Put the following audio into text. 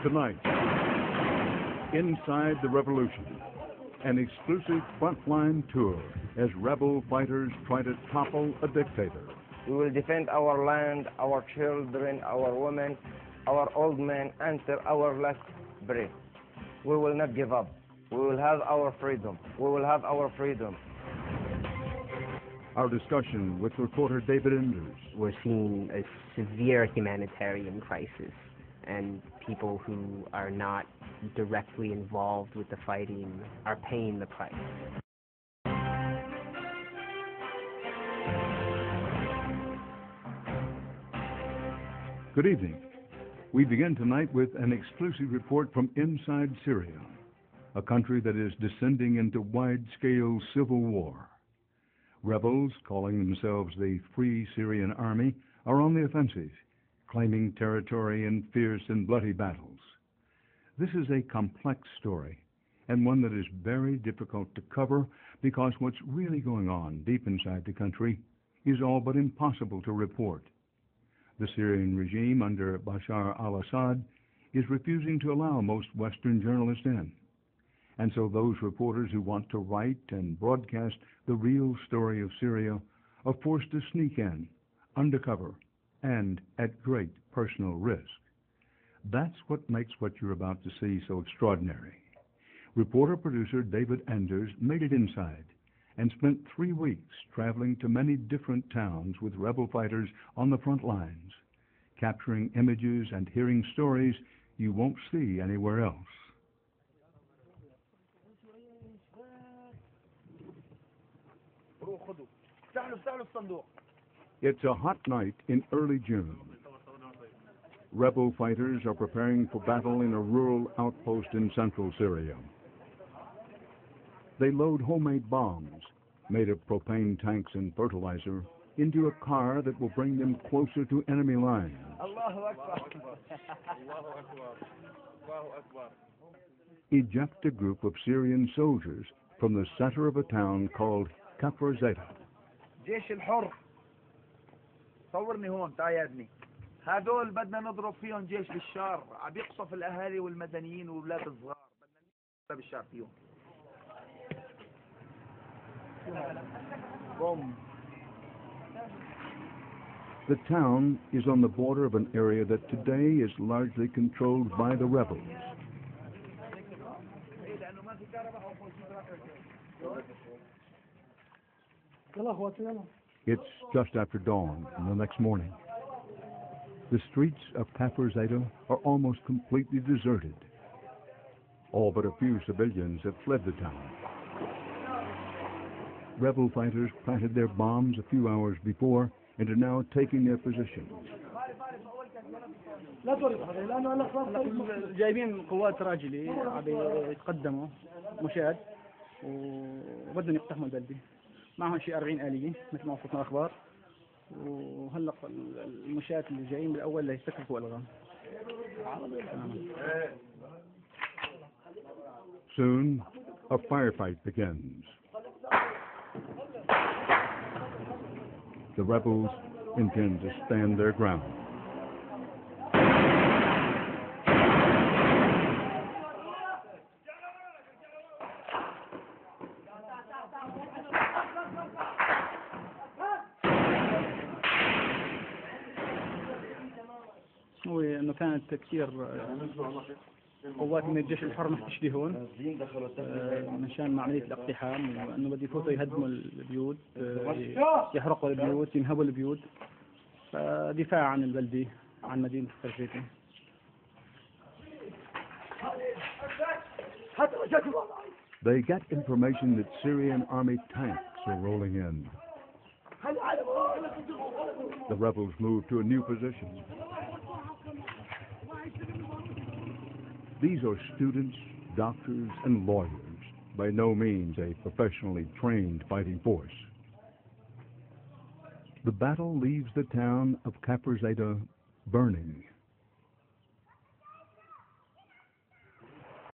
Tonight, Inside the Revolution, an exclusive frontline tour as rebel fighters try to topple a dictator. We will defend our land, our children, our women, our old men until our last breath. We will not give up. We will have our freedom. We will have our freedom. Our discussion with reporter David Enders. We're seeing a severe humanitarian crisis, and people who are not directly involved with the fighting are paying the price. Good evening. We begin tonight with an exclusive report from inside Syria, a country that is descending into wide-scale civil war. Rebels, calling themselves the Free Syrian Army, are on the offensive, claiming territory in fierce and bloody battles. This is a complex story, and one that is very difficult to cover because what's really going on deep inside the country is all but impossible to report. The Syrian regime under Bashar al-Assad is refusing to allow most Western journalists in. And so those reporters who want to write and broadcast the real story of Syria are forced to sneak in, undercover, and at great personal risk. That's what makes what you're about to see so extraordinary. Reporter-producer David Enders made it inside and spent 3 weeks traveling to many different towns with rebel fighters on the front lines, capturing images and hearing stories you won't see anywhere else. It's a hot night in early June. Rebel fighters are preparing for battle in a rural outpost in central Syria. They load homemade bombs, made of propane tanks and fertilizer, into a car that will bring them closer to enemy lines. Eject a group of Syrian soldiers from the center of a town called كفر زيتة. جيش الحر صورني هون تعال هدول بدنا نضرب فيهم جيش بالشار عم يقصف الاهالي والمدنيين واولاد الصغار بدنا بالشار فيهم بوم. The town is on the border of an area that today is largely controlled by the rebels. It's just after dawn on the next morning. The streets of Kafr Zayda are almost completely deserted. All but a few civilians have fled the town. Rebel fighters planted their bombs a few hours before and are now taking their positions. جايبين قوات راجلي عم يتقدموا مشاة وبدهم يقتحموا البلدة. معهم شيء 40 آلية مثل ما وصلتنا أخبار، وهلا المشاة اللي جايين بالأول اللي يستكفوا ألغام. Soon, a firefight begins. The rebels intend to stand their ground. هو انه كانت كثير قوات من الجيش الحر محتشدة هون مشان عملية الاقتحام، وانه بده يفوتوا يهدموا البيوت، يحرقوا البيوت، ينهبوا البيوت، فدفاع عن البلدة، عن مدينة فرجيتي. They get information that Syrian army tanks are rolling in. The rebels move to a new position. These are students, doctors, and lawyers, by no means a professionally trained fighting force. The battle leaves the town of Kafr Zayda burning.